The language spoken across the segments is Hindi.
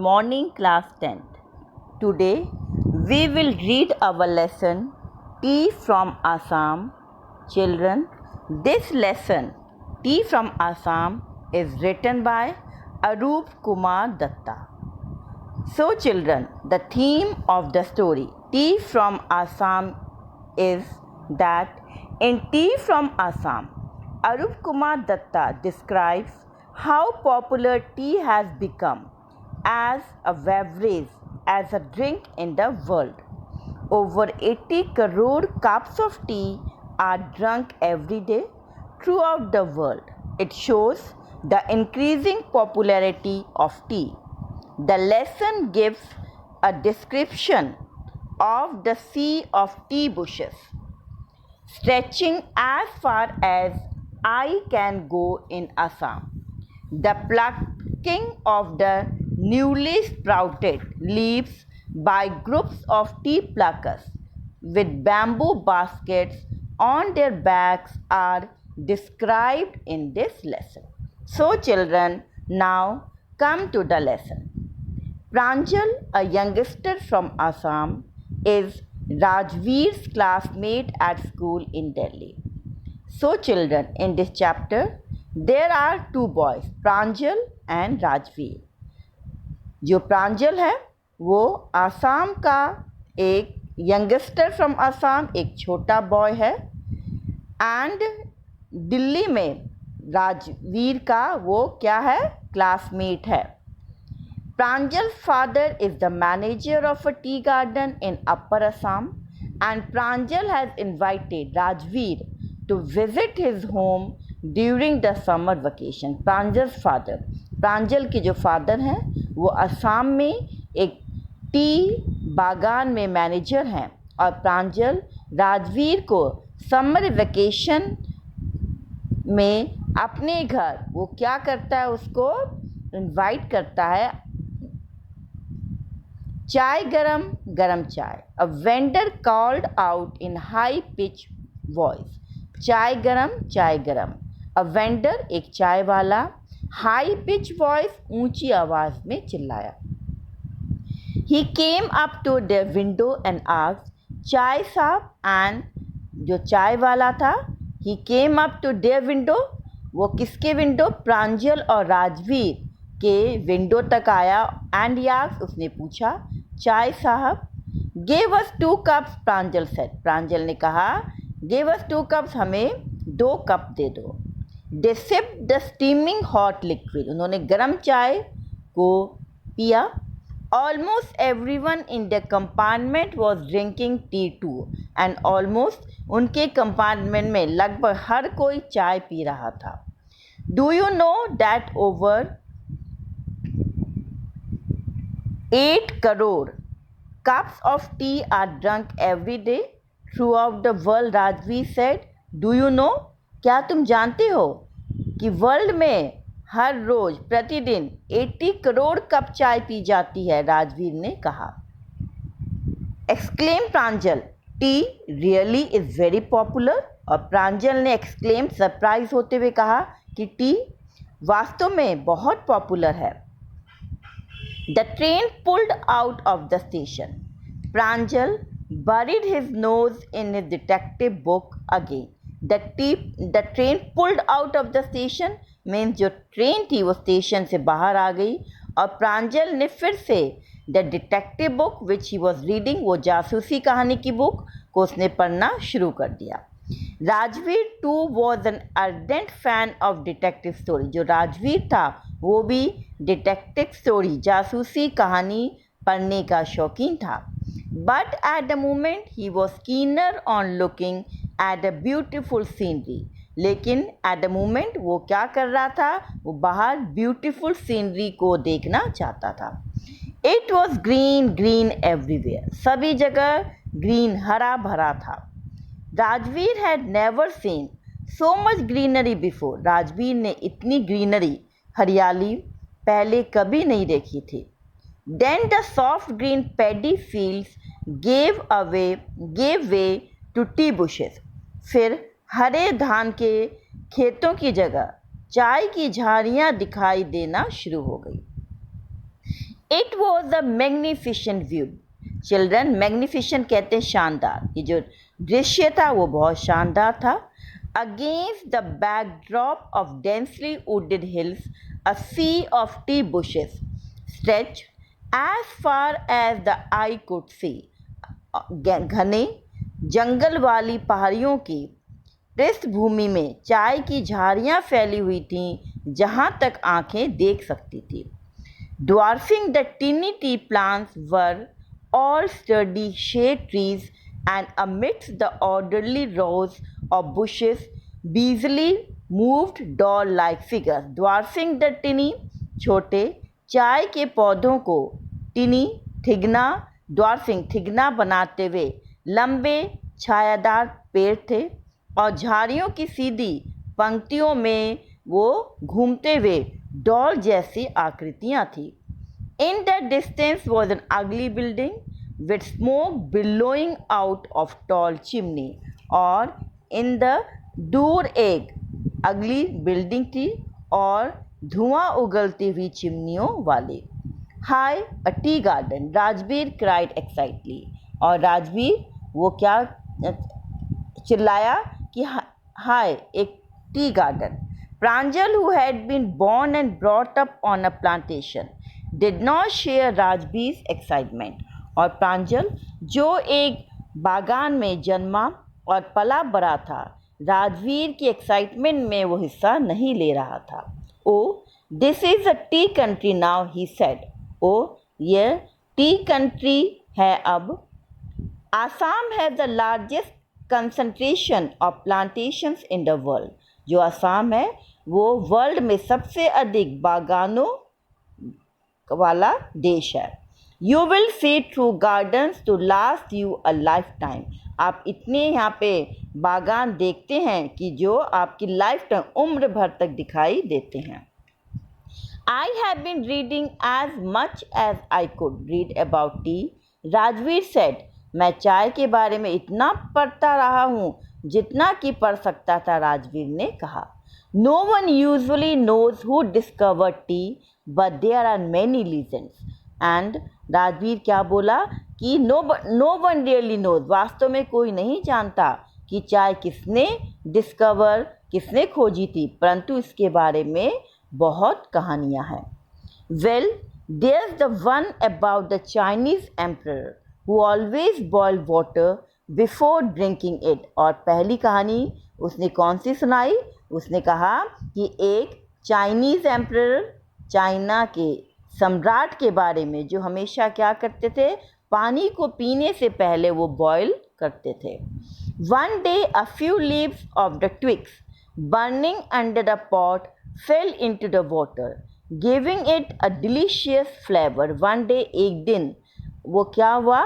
Morning class 10th. Today we will read our lesson Tea from Assam. Children, this lesson Tea from Assam is written by Arup Kumar Datta. So children, the theme of the story Tea from Assam is that in Tea from Assam, Arup Kumar Datta describes how popular tea has become as a beverage, as a drink in the world. Over 80 crore cups of tea are drunk every day throughout the world. It shows the increasing popularity of tea. The lesson gives a description of the sea of tea bushes, stretching as far as eye can go in Assam. The plucking of the newly sprouted leaves by groups of tea pluckers with bamboo baskets on their backs are described in this lesson. So children, now come to the lesson. Pranjal, a youngster from Assam, is Rajveer's classmate at school in Delhi. So children, in this chapter, there are two boys, Pranjal and Rajveer. जो प्रांजल है वो आसाम का एक यंगस्टर फ्रॉम आसाम, एक छोटा बॉय है, एंड दिल्ली में राजवीर का वो क्या है, क्लासमेट है. Pranjal's father is the manager of a tea garden in Upper Assam, and Pranjal has invited Rajveer to visit his home during the summer vacation. Pranjal's father, प्रांजल के जो फादर हैं वो असम में एक टी बागान में मैनेजर हैं, और प्रांजल राजवीर को समर वेकेशन में अपने घर वो क्या करता है, उसको इनवाइट करता है. चाय गरम गरम चाय. A vendor called out in high pitch voice. चाय गरम. अ वेंडर एक चाय वाला, हाई पिच वॉइस ऊंची आवाज में चिल्लाया. He came up to the window and asked, chai sahib. And जो चाय वाला था, he came up to their window, वो किसके विंडो, प्रांजल और राजवीर के विंडो तक आया. एंड यास्क्ड, उसने पूछा, चाय साहब. गिव अस 2 कप्स, प्रांजल सेड. प्रांजल ने कहा, गिव अस 2 कप्स, हमें 2 कप दे दो. They sipped the steaming hot liquid, उन्होंने गर्म चाय को पिया. Almost everyone in the compartment was drinking tea too, and almost उनके कंपार्टमेंट में लगभग हर कोई चाय पी रहा था. Do you know that over 8 crore cups of tea are drunk every day throughout the world, Rajveer said. Do you know? क्या तुम जानते हो कि वर्ल्ड में हर रोज प्रतिदिन 80 करोड़ कप चाय पी जाती है, राजवीर ने कहा. Exclaim Pranjal, T really is very popular. और प्रांजल ने एक्सक्लेम सरप्राइज होते हुए कहा कि टी वास्तव में बहुत पॉपुलर है. The train pulled out of the station. Pranjal buried his nose in his detective book again. The train pulled out of the station means जो ट्रेन थी वो स्टेशन से बाहर आ गई, और प्रांजल ने फिर से the detective book which he was reading, वो जासूसी कहानी की बुक को उसने पढ़ना शुरू कर दिया. Rajveer too was an ardent fan of detective story. जो राजवीर था वो भी डिटेक्टिव स्टोरी, जासूसी कहानी पढ़ने का शौकीन था. But at the moment he was keener on looking at a beautiful scenery. लेकिन एट द मोमेंट वो क्या कर रहा था, वो बाहर ब्यूटिफुल सीनरी को देखना चाहता था. It was green everywhere. सभी जगह ग्रीन, हरा भरा था. Rajveer had never seen so much greenery before. Rajveer ने इतनी ग्रीनरी, हरियाली पहले कभी नहीं देखी थी. Then the soft green paddy fields gave way to tea bushes. फिर हरे धान के खेतों की जगह चाय की झाड़ियाँ दिखाई देना शुरू हो गई. It was a magnificent view. Children, magnificent कहते हैं शानदार. ये जो दृश्य था वो बहुत शानदार था. Against the backdrop of densely wooded hills, a sea of tea bushes stretched as far as the eye could see. घने जंगल वाली पहाड़ियों की पृष्ठभूमि में चाय की झाड़ियाँ फैली हुई थीं जहाँ तक आंखें देख सकती थी. Dwarfing the tiny tea plants were all sturdy shade trees, and amidst the orderly rows of bushes busily moved doll-like figures. Dwarfing the tiny, छोटे चाय के पौधों को टिनी थिगना, ड्वार्फिंग थिगना बनाते हुए लंबे छायादार पेड़ थे और झाड़ियों की सीधी पंक्तियों में वो घूमते हुए डॉल जैसी आकृतियाँ थी. In the distance was an ugly building with smoke billowing out of tall chimney. और in the दूर एक अगली बिल्डिंग थी और धुआं उगलती हुई चिमनियों वाली. Hi, a tea garden, Rajveer cried excitedly. और राजवीर वो क्या चिल्लाया कि हाय एक tea garden. Pranjal, who had been born and brought up on a plantation, did not share Rajbir's excitement. और प्रांजल जो एक बागान में जन्मा और पला बड़ा था, राजवीर की एक्साइटमेंट में वो हिस्सा नहीं ले रहा था. Oh, this is a tea country now, he said. Oh, यह टी कंट्री है अब. Assam has the largest concentration of plantations in the world. जो असम है वो वर्ल्ड में सबसे अधिक बागानों वाला देश है. You will see through gardens to last you a lifetime. आप इतने यहाँ पे बागान देखते हैं कि जो आपकी लाइफ टाइम उम्र भर तक दिखाई देते हैं. I have been reading as much as I could read about tea, Rajveer said. मैं चाय के बारे में इतना पढ़ता रहा हूँ जितना कि पढ़ सकता था, राजवीर ने कहा. No one usually knows who discovered tea, but there are many legends. And Rajveer क्या बोला कि no one really knows, वास्तव में कोई नहीं जानता कि चाय किसने डिस्कवर, किसने खोजी थी, परंतु इसके बारे में बहुत कहानियाँ हैं. Well, there's the one about the Chinese emperor who always boiled water before drinking it. और पहली कहानी उसने कौन सी सुनाई? उसने कहा कि एक चाइनीज़ एम्परर, चाइना के सम्राट के बारे में जो हमेशा क्या करते थे, पानी को पीने से पहले वो बॉयल करते थे. One day a few leaves of the twigs burning under the pot fell into the water, giving it a delicious flavor. One day एक दिन वो क्या हुआ,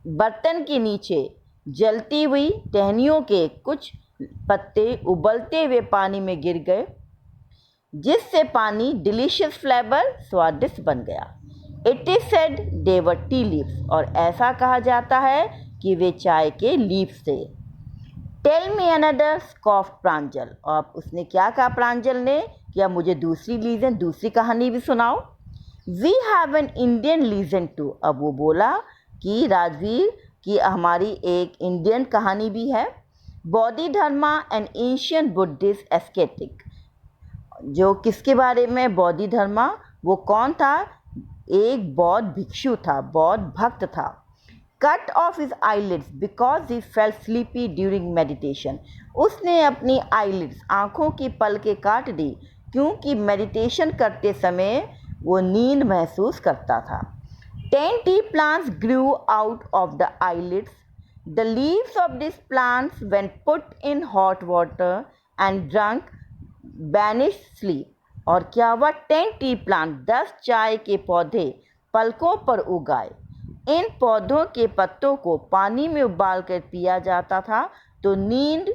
बर्तन के नीचे जलती हुई टहनियों के कुछ पत्ते उबलते हुए पानी में गिर गए, जिससे पानी डिलीशियस फ्लेवर स्वादिष्ट बन गया. It is said they were tea leaves. और ऐसा कहा जाता है कि वे चाय के लीव्स थे. टेल मी अनदर, स्कॉफ प्रांजल. और उसने क्या कहा प्रांजल ने, क्या मुझे दूसरी लीजन, दूसरी कहानी भी सुनाओ. We have an Indian legion too. अब वो बोला कि राजवीर की हमारी एक इंडियन कहानी भी है. Bodhidharma N ancient Buddhist एस्केटिक. जो किसके बारे में, बोधिधर्मा वो कौन था, एक बौद्ध भिक्षु था, बौद्ध भक्त था. Cut off his eyelids because he felt sleepy during meditation. उसने अपनी आईलिड्स, आँखों की पलकें काट दी क्योंकि मेडिटेशन करते समय वो नींद महसूस करता था. 10 tea plants grew out of the eyelids. The leaves of these plants, when put in hot water and drunk, banished sleep. और क्या हुआ, 10 टी प्लांट, 10 चाय के पौधे पलकों पर उगाए. इन पौधों के पत्तों को पानी में उबाल कर पिया जाता था तो नींद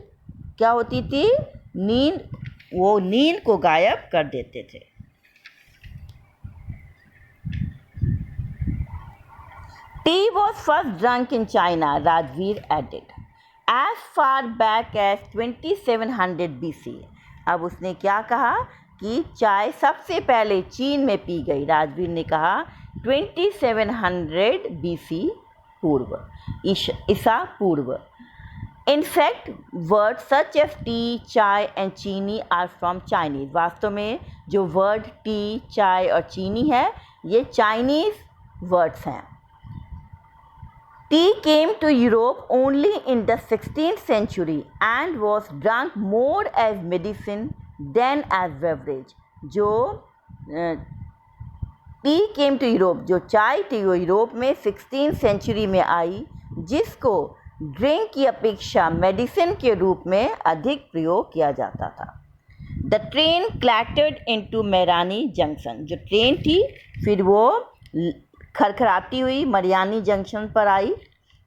क्या होती थी, वो नींद को गायब कर देते थे. Tea was first drunk in China, Rajveer added, as far back as 2700 BC. अब उसने क्या कहा कि चाय सबसे पहले चीन में पी गई. राजवीर ने कहा 2700 BC पूर्व, ईसा पूर्व. In fact, words such as tea, chai and चीनी are from Chinese. वास्तव में जो word tea, चाय और चीनी है ये Chinese words हैं. Tea came to Europe only in the 16th century and was drunk more as medicine than as beverage. जो टी केम टू यूरोप, जो चाय थी वो यूरोप में 16th सेंचुरी में आई, जिसको ड्रिंक की अपेक्षा मेडिसिन के रूप में अधिक प्रयोग किया जाता था. The train clattered into Mariani junction. जो ट्रेन थी फिर वो खरखराती हुई मरियानी जंक्शन पर आई.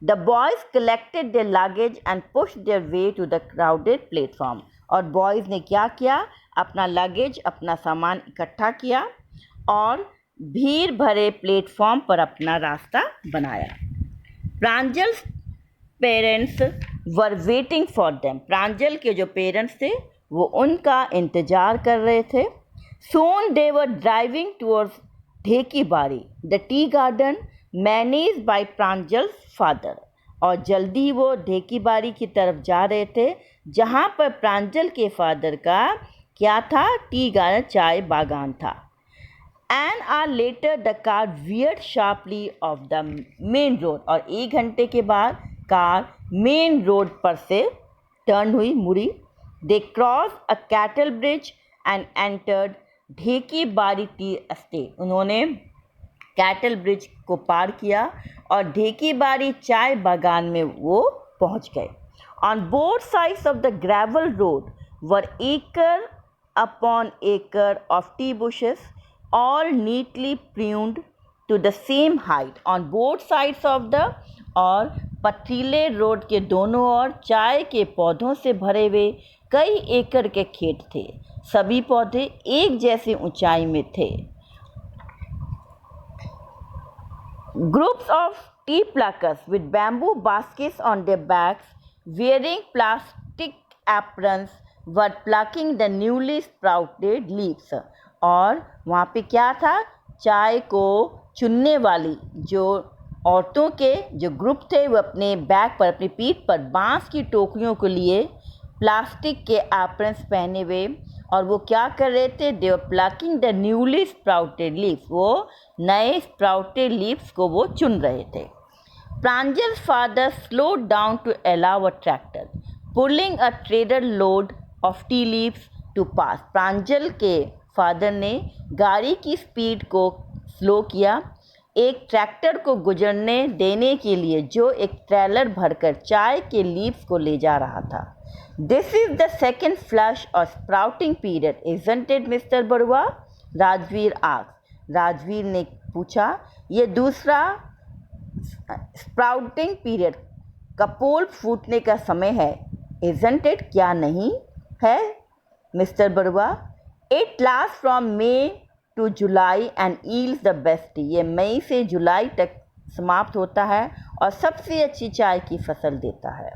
The boys collected their luggage and pushed their way to the crowded platform. और बॉयज़ ने क्या किया, अपना लगेज, अपना सामान इकट्ठा किया और भीड़ भरे प्लेटफॉर्म पर अपना रास्ता बनाया. Pranjal's parents were waiting for them. Pranjal के जो पेरेंट्स थे वो उनका इंतज़ार कर रहे थे. सोन दे वर ड्राइविंग टूवर्ड्स ढेकी बारी, the tea garden manage by Pranjal's father. और जल्दी वो ढेकी बारी की तरफ जा रहे थे जहाँ पर प्रांजल के फादर का क्या था, टी गार्डन, चाय बागान था. An hour later the car veered sharply off the main road. और 1 घंटे के बाद कार मेन रोड पर से टर्न हुई, मुड़ी. They crossed a cattle bridge and entered ढेकी बारी टी एस्टेट. उन्होंने कैटल ब्रिज को पार किया और ढेकी बारी चाय बागान में वो पहुंच गए. On both sides of the gravel road were acre upon acre of tea bushes, all neatly pruned to the same height. On both sides of the, और पथरीले रोड के दोनों ओर चाय के पौधों से भरे हुए कई एकड़ के खेत थे. सभी पौधे एक जैसी ऊंचाई में थे. Groups of tea pluckers with bamboo baskets on their backs, wearing plastic aprons, were plucking the newly sprouted leaves. और वहाँ पे क्या था, चाय को चुनने वाली जो औरतों के जो ग्रुप थे वो अपने बैग पर, अपनी पीठ पर बांस की टोकरियों को लिए, प्लास्टिक के एप्रन्स पहने हुए, और वो क्या कर रहे थे, they were plucking the newly sprouted leaves. वो नए स्प्राउटेड लीव्स को वो चुन रहे थे. Pranjal's father slowed down to allow a tractor pulling a trader load of tea leaves to pass. Pranjal के फादर ने गाड़ी की स्पीड को स्लो किया एक ट्रैक्टर को गुजरने देने के लिए जो एक ट्रेलर भरकर चाय के लीव्स को ले जा रहा था. This is the second flush or sprouting period, isn't it mister Barua? Rajvir asked. Rajvir ने पूछा, ये दूसरा स्प्राउटिंग पीरियड, कपोल फूटने का समय है, इजंट इट, क्या नहीं है mister Barua? It last from May to July and yields the best tea. ये मई से जुलाई तक समाप्त होता है और सबसे अच्छी चाय की फसल देता है.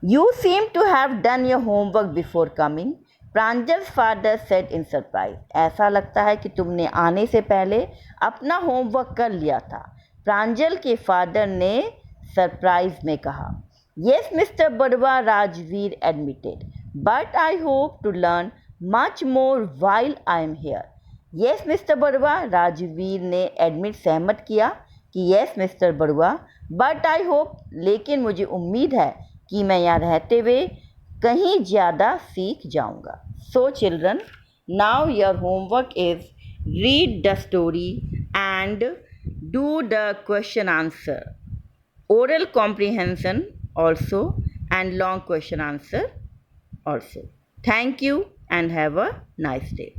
You seem to have done your homework before coming, Pranjal's father said in surprise. ऐसा लगता है कि तुमने आने से पहले अपना होमवर्क कर लिया था, प्रांजल के फादर ने सरप्राइज में कहा. Yes mister Barua, Rajveer admitted, but I hope to learn much more while I am here. Yes mister Barua, Rajveer ने एडमिट सहमत किया कि yes mister Barua, but I hope, लेकिन मुझे उम्मीद है कि मैं यहाँ रहते हुए कहीं ज़्यादा सीख जाऊँगा. So children, now your homework is read the story and do the question answer, oral comprehension also and long question answer also. Thank you and have a nice day.